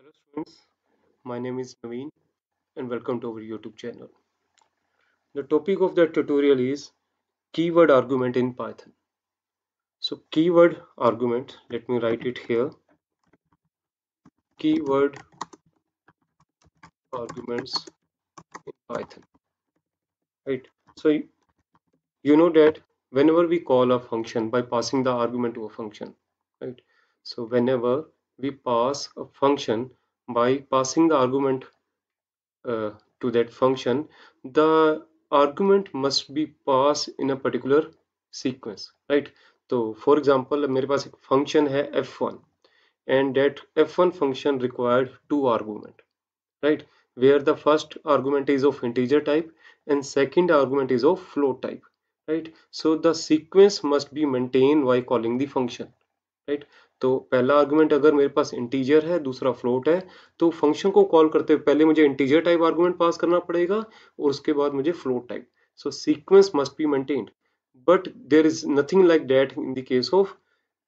Hello students, my name is Naveen and welcome to our YouTube channel. The topic of the tutorial is keyword argument in Python. So keyword argument, let me write it here. Keyword arguments in Python. Right. So you know that whenever we call a function by passing the argument to a function, right? So whenever we pass a function by passing the argument uh, to that function, the argument must be passed in a particular sequence, right? तो for example मेरे पास एक function है f1 and that f1 function required two argument, right? Where the first argument is of integer type and second argument is of float type, right? So the sequence must be maintained while calling the function, right. तो पहला argument अगर मेरे पास integer है, दूसरा float है, तो function को call करते हुए पहले मुझे इंटीजर टाइप आर्गुमेंट पास करना पड़ेगा और उसके बाद मुझे float type. So sequence must be maintained, but there is nothing like that in the case of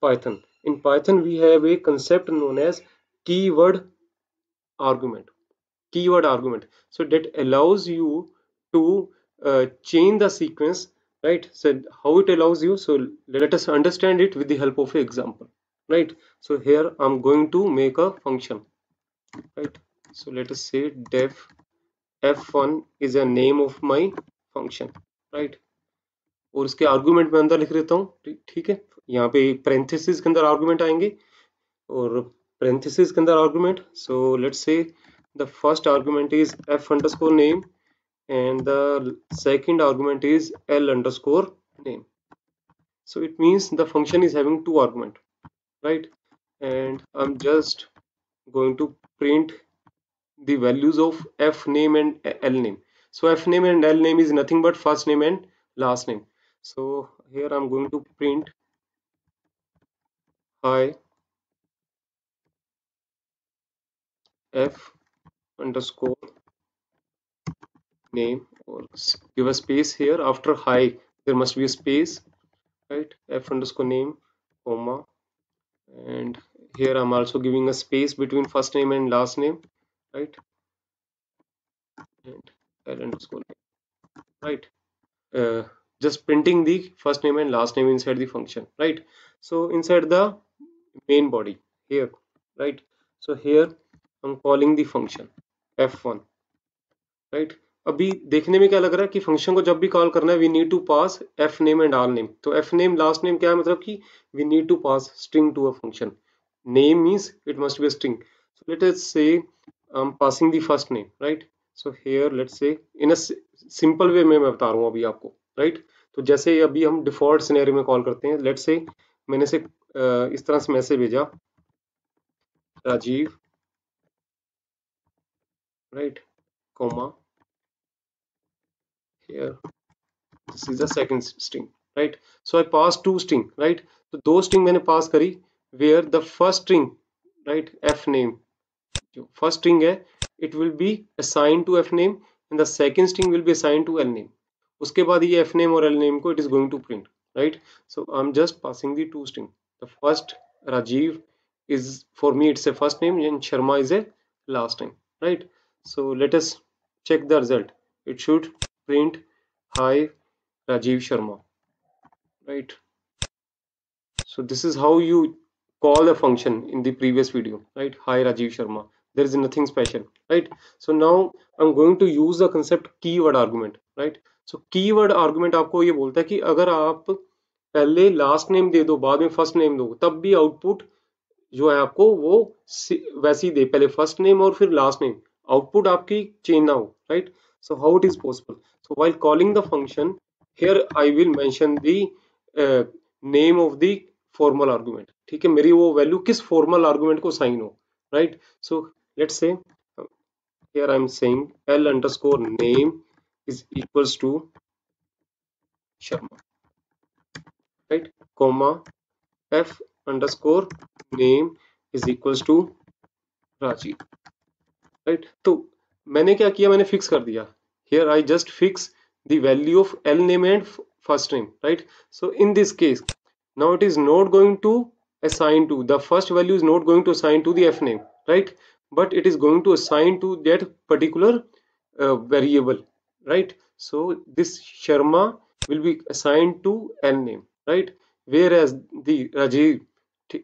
Python. In Python we have a concept known as keyword argument. Keyword argument, so that allows you to change the sequence, right? So how it allows you, so let us understand it with the help of an example, right? So here I'm going to make a function, right? So let us say def f1 is a name of my function, right? और उसके argument में अंदर लिख देता हूँ, ठीक है। यहाँ पे पेरेंथेसिस के अंदर आर्गुमेंट आएंगे और parenthesis के अंदर argument. So let's say the first argument is f underscore name and the second argument is l underscore name. So it means the function is having two argument, right? And I'm just going to print the values of f name and l name. So f name and l name is nothing but first name and last name. So here I'm going to print hi f underscore name, or give a space here after hi there must be a space, right? F underscore name comma, and here I'm also giving a space between first name and last name, right? And L underscore name, right? uh, just printing the first name and last name inside the function, right? So inside the main body here, right? So here I'm calling the function f1, right. अभी देखने में क्या लग रहा है कि function को जब भी कॉल करना है we need to pass F name and L name. तो एफ नेम लास्ट नेम क्या है, मतलब कि we need to pass string to a function. Name means it must be a string. So let us say I am passing the first name, right. So here let's say in a simple way में मैं बता रहा हूँ अभी आपको, right. तो जैसे अभी हम डिफॉल्ट सिनेरियो में कॉल करते हैं, लेट्स से मैंने से इस तरह से मैसेज भेजा Rajiv, right, comma here this is the second string, right? So I pass two string, right? तो दो string मैंने pass करी where the first string, right, f name, जो first string है it will be assigned to f name and the second string will be assigned to l name. उसके बाद ये f name और l name को it is going to print, right? So I'm just passing the two string. The first Rajiv is, for me it's a first name and Sharma is a last name, right? So let us check the result. It should print hi Rajiv Sharma, right? So this is how you call a function in the previous video, right? Hi Rajiv Sharma. There is nothing special, right? So now I'm going to use the concept keyword argument, right? So keyword argument आपको ये बोलता है कि अगर आप पहले last name दे दो बाद में फर्स्ट नेम दो तब भी आउटपुट जो है आपको वो वैसे ही दे, पहले फर्स्ट नेम और फिर लास्ट नेम, आउटपुट आपकी चेंज ना हो, right. So how it is possible, so while calling the function here I will mention the name of the formal argument, ठीक है, मेरी वो वैल्यू किस फॉर्मल आर्गुमेंट को साइन हो, right. So let's say here I'm saying l underscore name is equals to Sharma, right, comma f underscore name is equals to Rajiv, right. तो मैंने क्या किया, मैंने फिक्स कर दिया here I just fix the value of L name and first name, right. So in this case now it is not going to assign to the first value is not going to assign to the f name, right, but it is going to assign to that particular variable, right? So this Sharma will be assigned to L name, right? Whereas the Rajiv,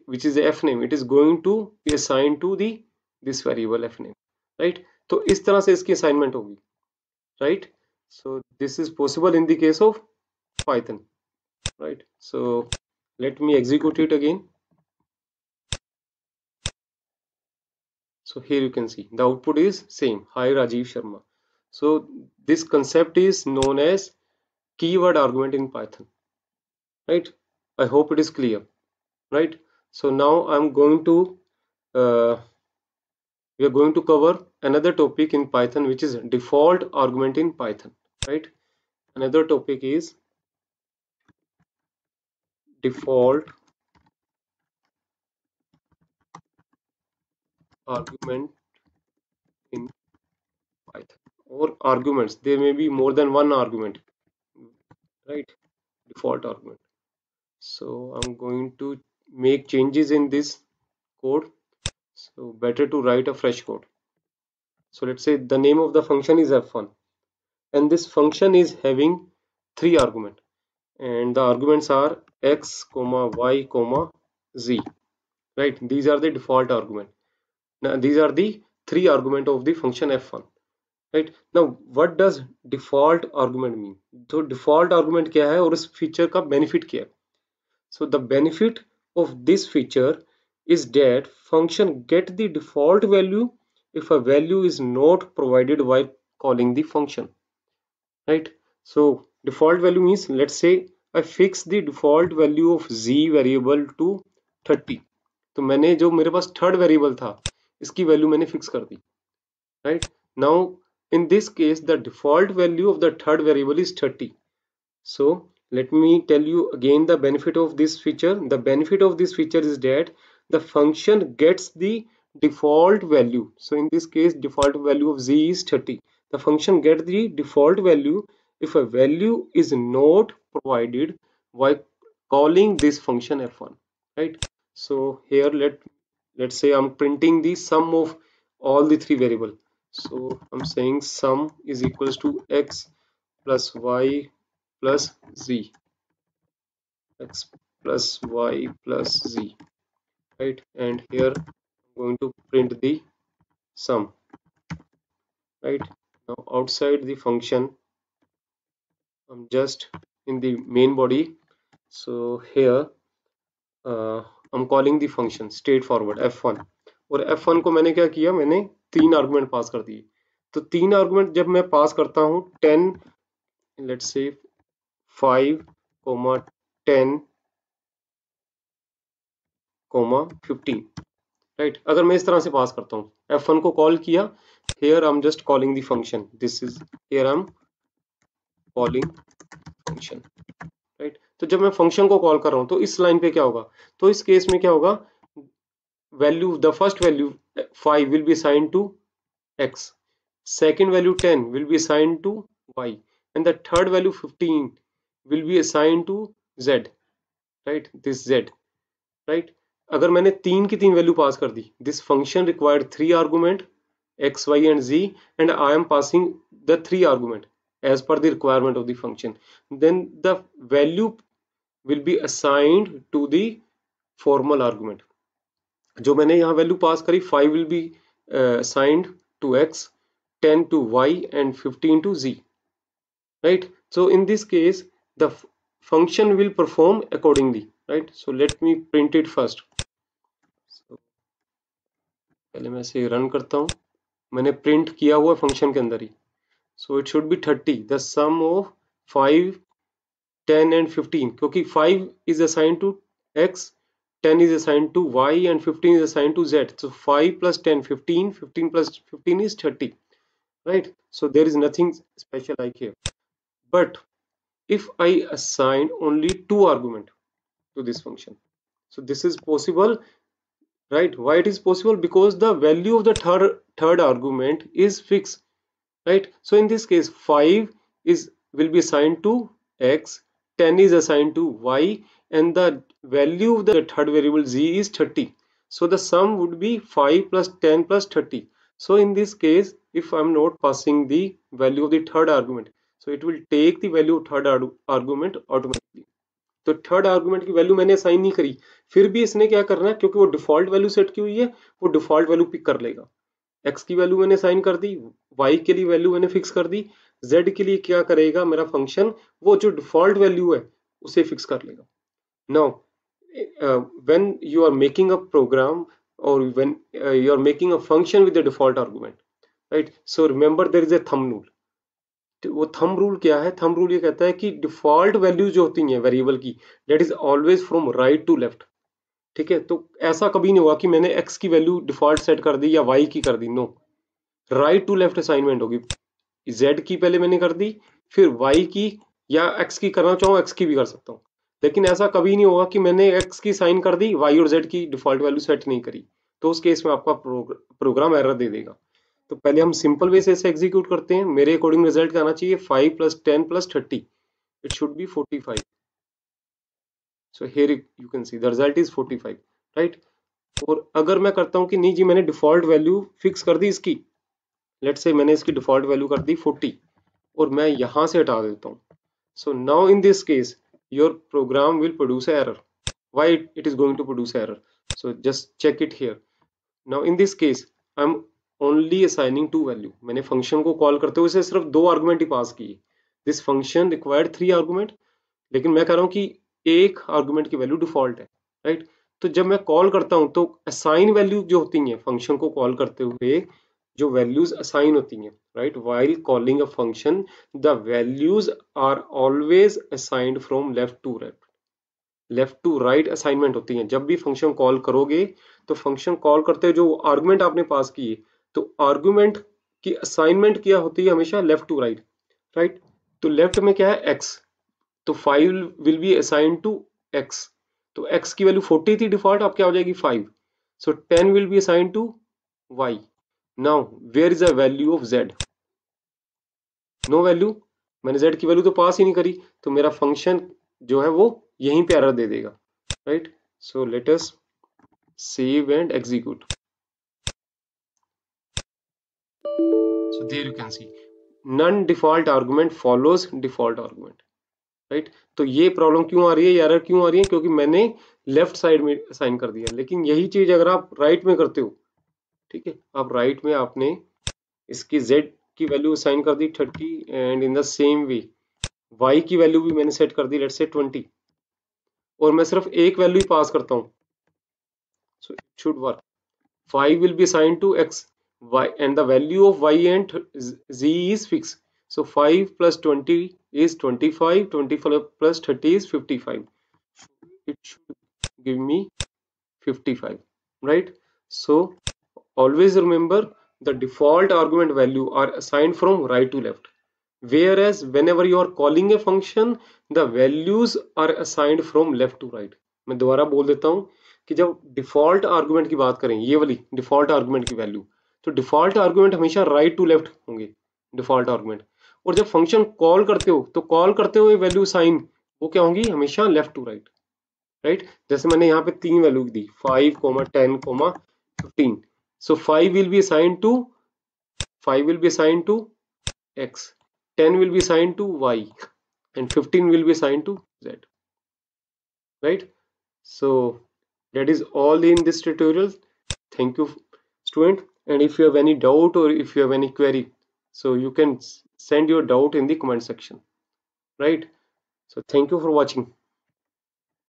which is the F name, it is going to be assigned to the this variable F name, right? तो इस तरह से इसकी assignment होगी, right? So this is possible in the case of Python, right? So let me execute it again. So here you can see the output is same. Hi Rajiv Sharma. So this concept is known as keyword argument in Python, right? I hope it is clear, right? So now uh, we are going to cover another topic in Python, which is default argument in Python, right? Another topic is default argument in Python, or arguments. There may be more than one argument, right? Default argument. So I'm going to make changes in this code. So better to write a fresh code. So let's say the name of the function is f1, and this function is having three arguments, and the arguments are x, y, z. Right? These are the default argument. Now these are the three argument of the function f1. Right? Now what does default argument mean? तो default argument क्या है और इस feature का benefit क्या है? So the benefit of this feature is that function get the default value if a value is not provided while calling the function, right? So default value means, let's say I fix the default value of z variable to 30. तो मैंने जो मेरे पास third variable था इसकी value मैंने fix कर दी, right? Now in this case the default value of the third variable is 30. So let me tell you again the benefit of this feature. The benefit of this feature is that the function gets the default value. So in this case default value of z is 30. The function gets the default value if a value is not provided while calling this function f1, right? So here let's say I'm printing the sum of all the three variable. So I'm saying sum is equals to x plus y plus z, x plus y plus z, right? And here I'm going to print the sum, right? Now outside the function I'm just in the main body. So here I'm calling the function straightforward f1, और f1 को मैंने क्या किया, मैंने तीन argument पास कर दिए. तो तीन आर्गुमेंट जब मैं पास करता हूँ 10, लेट्स से 5, 10, 15, राइट? अगर मैं इस तरह से पास करता हूँ, f1 को कॉल किया, here I'm just calling the function, this is here I'm calling function, right? तो जब मैं फंक्शन को कॉल कर रहा हूँ तो इस लाइन पे क्या होगा, तो इस केस में क्या होगा, value the first value 5 will be assigned to x, second value 10 will be assigned to y, and the third value 15 will be assigned to z, right? This z, right? अगर मैंने तीन की तीन वैल्यू पास कर दी, this function required three argument x, y and z, and I am passing the three argument as per the requirement of the function. Then the value will be assigned to the formal argument. जो मैंने यहाँ value pass करी, 5 will be assigned to x, 10 to y and 15 to z, right? So in this case the function will perform accordingly, right? So let me print it first. So, पहले मैं इसे run करता हूँ, मैंने print किया हुआ function के अंदर ही. So it should be 30, the sum of 5, 10 and 15, क्योंकि 5 is assigned to x, 10 is assigned to y and 15 is assigned to z. So 5 plus 10, 15, 15 plus 15 is 30, right? So there is nothing special like here. But if I assign only two argument to this function, so this is possible, right? Why it is possible? Because the value of the third argument is fixed, right? So in this case 5 is will be assigned to x, 10 is assigned to y, and the value of the third variable z is 30. So the sum would be 5 plus 10 plus 30. So in this case, if I'm not passing the value of the third argument, so it will take the value of third argument automatically. तो third argument की value मैंने assign नहीं करी, फिर भी इसने क्या करना है, क्योंकि वो डिफॉल्ट वैल्यू सेट की हुई है, वो डिफॉल्ट वैल्यू पिक कर लेगा। एक्स की वैल्यू मैंने असाइन कर दी, वाई के लिए वैल्यू मैंने फिक्स कर दी, जेड के लिए क्या करेगा मेरा फंक्शन, वो जो डिफॉल्ट वैल्यू है उसे फिक्स कर लेगा। Now when you are making a program, or when you are making a function with the default argument, right? So remember there is a thumb rule. तो वो थंब रूल क्या है? Thumb rule ये कहता है कि डिफॉल्ट वैल्यू जो होती हैं वेरिएबल की, that is always from right to left. ठीक है, तो ऐसा कभी नहीं हुआ कि मैंने एक्स की वैल्यू डिफॉल्ट सेट कर दी या वाई की कर दी, no, right to left assignment होगी। जेड की पहले मैंने कर दी, फिर वाई की, या एक्स की करना चाहूँ एक्स की भी कर सकता हूँ, लेकिन ऐसा कभी नहीं होगा कि मैंने एक्स की साइन कर दी, वाई और जेड की डिफॉल्ट वैल्यू सेट नहीं करी, तो उस केस में आपका प्रोग्राम एरर दे देगा। तो पहले हम सिंपल वे से इसे एग्जीक्यूट करते हैं। मेरे अकॉर्डिंग रिजल्ट आना चाहिए 5 plus 10 plus 30, it should be 45। So here you can see the result is 45, right. और अगर मैं करता हूँ कि नहीं जी मैंने डिफॉल्ट वैल्यू फिक्स कर दी इसकी, लेट्स से मैंने इसकी डिफॉल्ट वैल्यू कर दी 40, और मैं यहां से हटा देता हूँ, so now in this case your program will produce an error. Why it is going to produce error? So just check it here. Now in this case I'm only assigning two value. मैंने function को call करते हुए सिर्फ दो argument ही पास किए। This function required 3 argument, लेकिन मैं कह रहा हूँ कि एक आर्गुमेंट की वैल्यू डिफॉल्ट है, राइट। तो जब मैं कॉल करता हूँ तो असाइन वैल्यू जो होती है फंक्शन को कॉल करते हुए, जो वैल्यूज असाइन होती हैं, right, while calling a function the values are always assigned from left to right. Left to right assignment होती है। जब भी फंक्शन कॉल करोगे तो फंक्शन कॉल करते हुए जो आर्गुमेंट आपने पास किए, तो आर्गुमेंट की असाइनमेंट क्या होती है हमेशा लेफ्ट टू राइट, राइट। तो लेफ्ट में क्या है एक्स, तो 5 will be assign to X, तो एक्स की वैल्यू 40 थी डिफॉल्ट, अब क्या हो जाएगी 5, so 10 will be assign to Y. Now where is the value of Z? No value, मैंने जेड की वैल्यू तो पास ही नहीं करी, तो मेरा फंक्शन जो है वो यहीं पे एरर दे देगा, right. So let us save and execute. So there you can see non default argument follows default argument, right. तो ये प्रॉब्लम क्यों आ रही है, ये एरर क्यों आ रही है? क्योंकि मैंने लेफ्ट साइड में असाइन कर दिया। लेकिन यही चीज अगर आप राइट में करते हो, ठीक है, आप राइट में आपने इसकी z की वैल्यू असाइन कर दी 30, and in the same way y की वैल्यू भी मैंने सेट कर दी लेट्स से 20, और मैं सिर्फ एक वैल्यू ही पास करता हूँ, so it should work. 5 will be assigned to x, y, and the value of y and z is fixed. So 5 plus 20 is 25, 25 plus 30 is 55. It should give me 55, right? So always remember the default argument value are assigned from right to left, whereas whenever you are calling a function the values are assigned from left to right. मैं दोबारा बोल देता हूँ कि जब default argument की बात करें, ये वाली डिफॉल्ट आर्गुमेंट की वैल्यू, तो डिफॉल्ट आर्गुमेंट हमेशा राइट टू लेफ्ट होंगे डिफॉल्ट आर्गुमेंट, और जब फंक्शन कॉल करते हो तो कॉल करते हुए वैल्यू साइन वो क्या होंगी, हमेशा लेफ्ट टू राइट, राइट। जैसे मैंने यहाँ पे तीन वैल्यू दी 5, 10, 15, so 5 will be assign to 5 will be assigned to x, 10 will be assigned to y, and 15 will be assigned to z, right? So that is all in this tutorial. Thank you, student, and if you have any doubt or if you have any query, so you can send your doubt in the comment section, right? So thank you for watching.